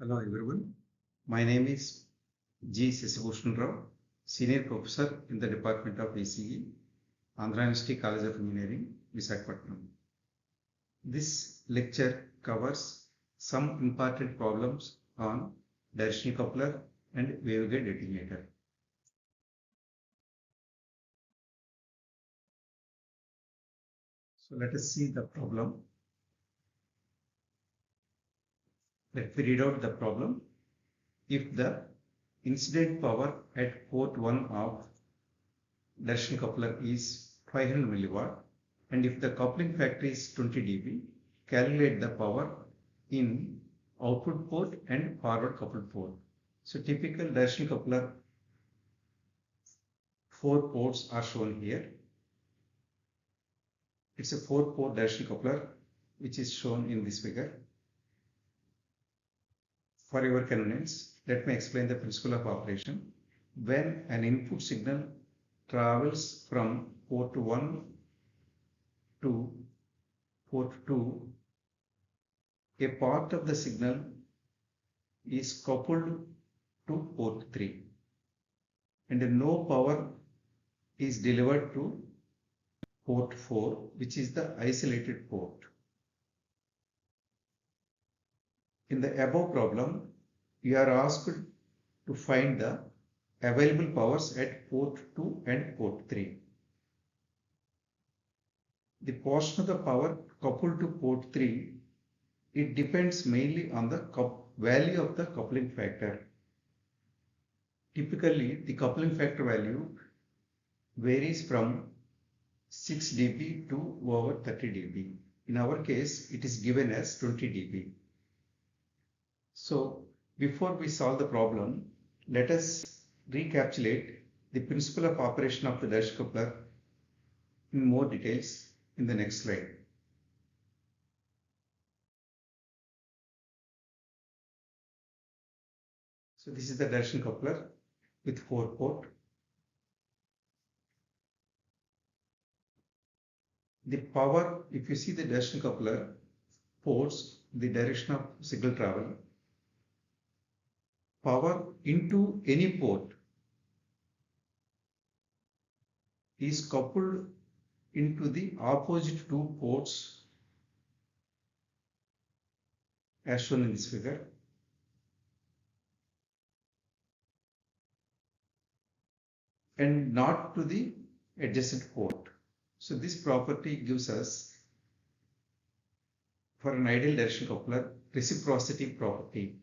Hello everyone. My name is G. Sesibhushan Rao, Senior Professor in the Department of ACE, Andhra University College of Engineering, Visakhapatnam. This lecture covers some important problems on directional coupler and waveguide attenuator. So let us see the problem. Let me read out the problem. If the incident power at port 1 of directional coupler is 500 milliwatt and if the coupling factor is 20 dB, calculate the power in output port and forward coupled port. So typical directional coupler 4 ports are shown here. It's a 4-port directional coupler which is shown in this figure. For your convenience, let me explain the principle of operation. When an input signal travels from port 1 to port 2, a part of the signal is coupled to port 3 and no power is delivered to port 4, which is the isolated port. In the above problem, you are asked to find the available powers at port 2 and port 3. The portion of the power coupled to port 3, it depends mainly on the value of the coupling factor. Typically, the coupling factor value varies from 6 dB to over 30 dB. In our case, it is given as 20 dB. So, before we solve the problem, let us recapitulate the principle of operation of the directional coupler in more details in the next slide. So this is the directional coupler with 4 ports. The power, if you see the directional coupler ports, the direction of signal travel, power into any port is coupled into the opposite 2 ports as shown in this figure. And not to the adjacent port. So this property gives us, for an ideal directional coupler, reciprocity property.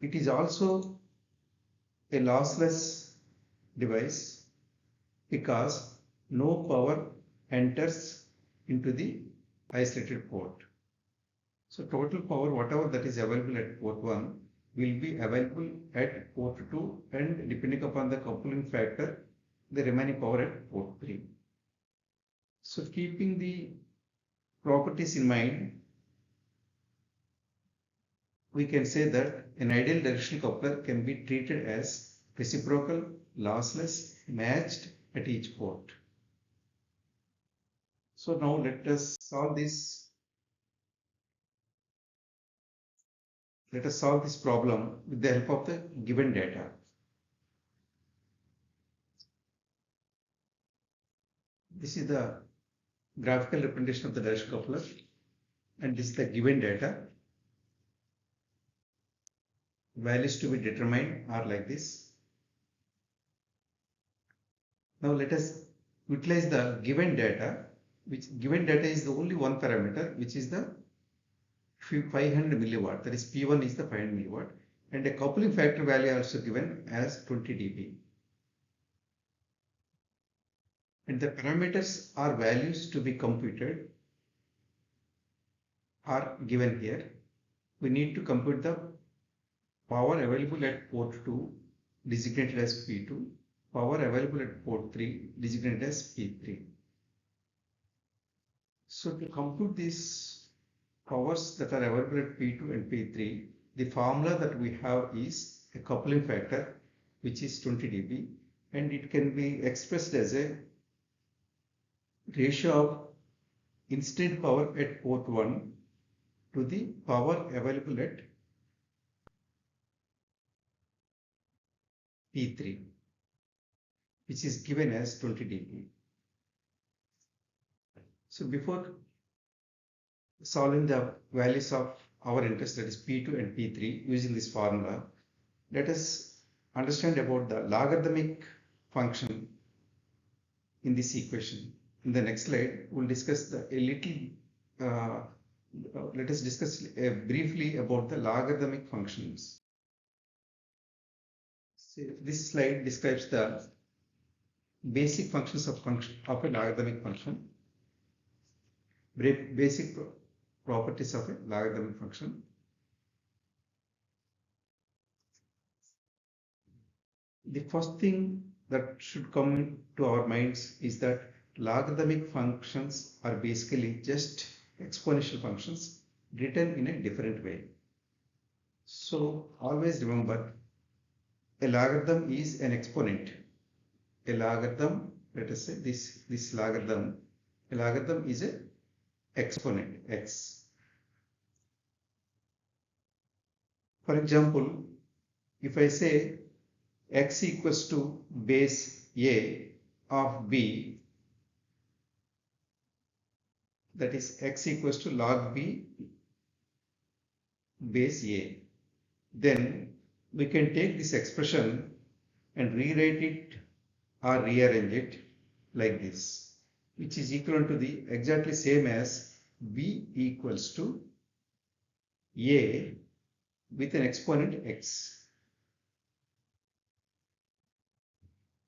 It is also a lossless device because no power enters into the isolated port. So total power, whatever that is available at port 1, will be available at port 2 and depending upon the coupling factor, the remaining power at port 3. So keeping the properties in mind, we can say that an ideal directional coupler can be treated as reciprocal, lossless, matched at each port. So now let us solve this. Let us solve this problem with the help of the given data. This is the graphical representation of the directional coupler and this is the given data. Values to be determined are like this. Now let us utilize the given data, which given data is the only one parameter, which is the 500 milliwatt, that is P1 is the 500 milliwatt, and a coupling factor value also given as 20 dB. And the parameters or values to be computed are given here. We need to compute the power available at port 2 designated as P2, power available at port 3 designated as P3. So to compute these powers that are available at P2 and P3, the formula that we have is a coupling factor which is 20 dB and it can be expressed as a ratio of incident power at port 1 to the power available at P3, which is given as 20 dB. So before solving the values of our interest, that is P2 and P3, using this formula, let us understand about the logarithmic function in this equation. In the next slide, we'll discuss let us discuss briefly about the logarithmic functions. So this slide describes the basic functions of a logarithmic function. Basic properties of a logarithmic function. The first thing that should come to our minds is that logarithmic functions are basically just exponential functions written in a different way. So always remember, a logarithm is an exponent. A logarithm, let us say this logarithm, a logarithm is a exponent x. For example, if I say x equals to base a of b, that is x equals to log b base a, then we can take this expression and rewrite it or rearrange it like this, which is equivalent to the exactly same as b equals to a with an exponent x.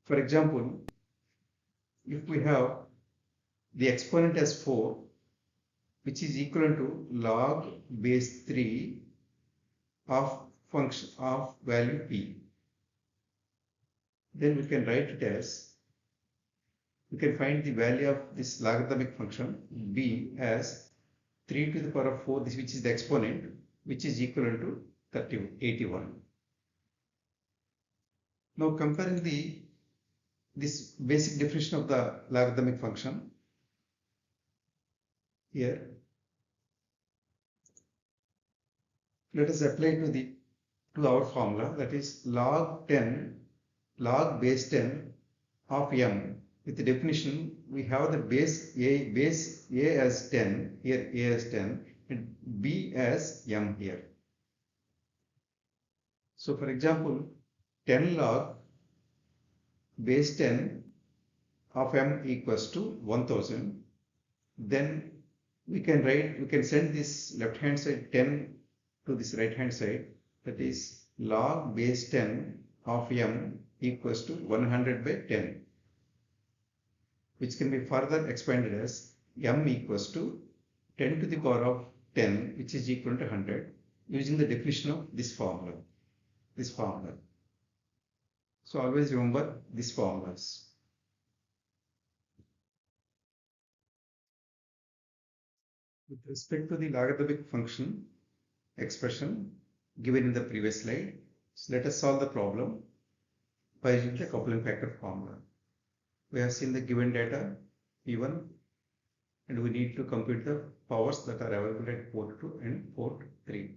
For example, if we have the exponent as 4, which is equivalent to log base 3 of function of value p, then we can write it as, we can find the value of this logarithmic function b as 3 to the power of 4, which is the exponent, which is equivalent to 81. Now comparing this basic definition of the logarithmic function here, let us apply to our formula, that is log base 10 of m. With the definition, we have the base a as 10 here, a as 10 and b as m here. So for example, 10 log base 10 of m equals to 1000. Then we can send this left hand side 10 to this right hand side, that is log base 10 of m equals to 100 by 10, which can be further expanded as m equals to 10 to the power of 10, which is equal to 100, using the definition of this formula. So always remember these formulas. With respect to the logarithmic function expression given in the previous slide, so let us solve the problem by using the coupling factor formula. We have seen the given data P1 and we need to compute the powers that are available at port 2 and port 3.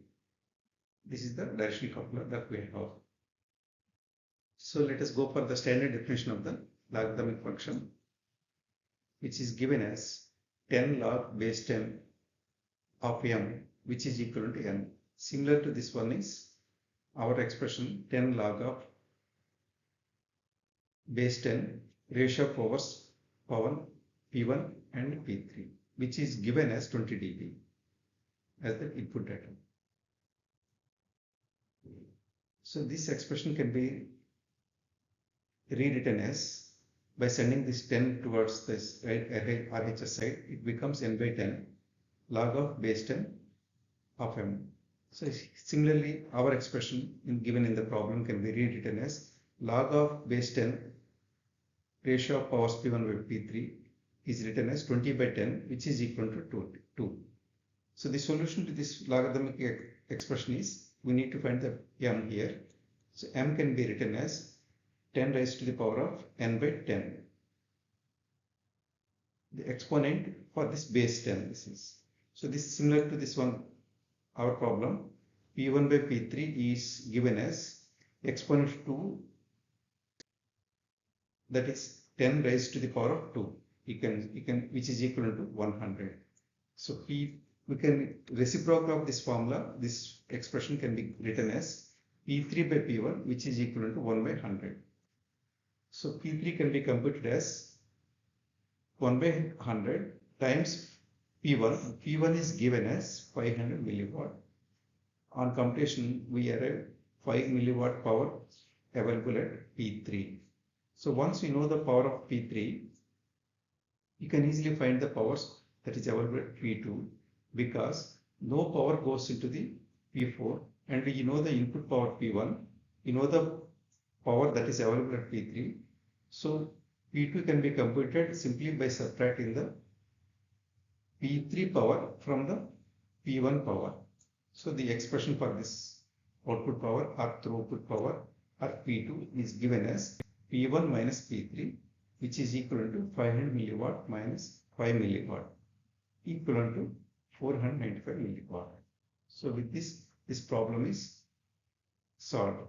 This is the directional coupler that we have. So let us go for the standard definition of the logarithmic function, which is given as 10 log base 10 of m, which is equal to n. Similar to this one is our expression 10 log of base 10 ratio of powers power P1 and P3, which is given as 20 dB as the input data. So this expression can be rewritten as, by sending this 10 towards this RHS side, it becomes n by 10 log of base 10 of m. So similarly, our expression given in the problem can be rewritten as log of base 10 ratio of powers P1 by P3 is written as 20 by 10, which is equal to 2. So the solution to this logarithmic expression is, we need to find the m here. So m can be written as 10 raised to the power of n by 10. The exponent for this base 10 this is. So this is similar to this one our problem, P1 by P3 is given as exponent 2, that is 10 raised to the power of 2, which is equivalent to 100. So we can reciprocal of this formula, this expression can be written as P3 by P1, which is equivalent to 1 by 100. So P3 can be computed as 1 by 100 times P1. P1 is given as 500 milliwatt. On computation, we arrive 5 milliwatt power available at P3. So once we know the power of P3, you can easily find the powers that is available at P2, because no power goes into the P4, and you know the input power P1, you know the power that is available at P3. So P2 can be computed simply by subtracting the P3 power from the P1 power. So the expression for this output power or throughput power or P2 is given as P1 minus P3, which is equivalent to 500 milliwatt minus 5 milliwatt, equivalent to 495 milliwatt. So with this problem is solved.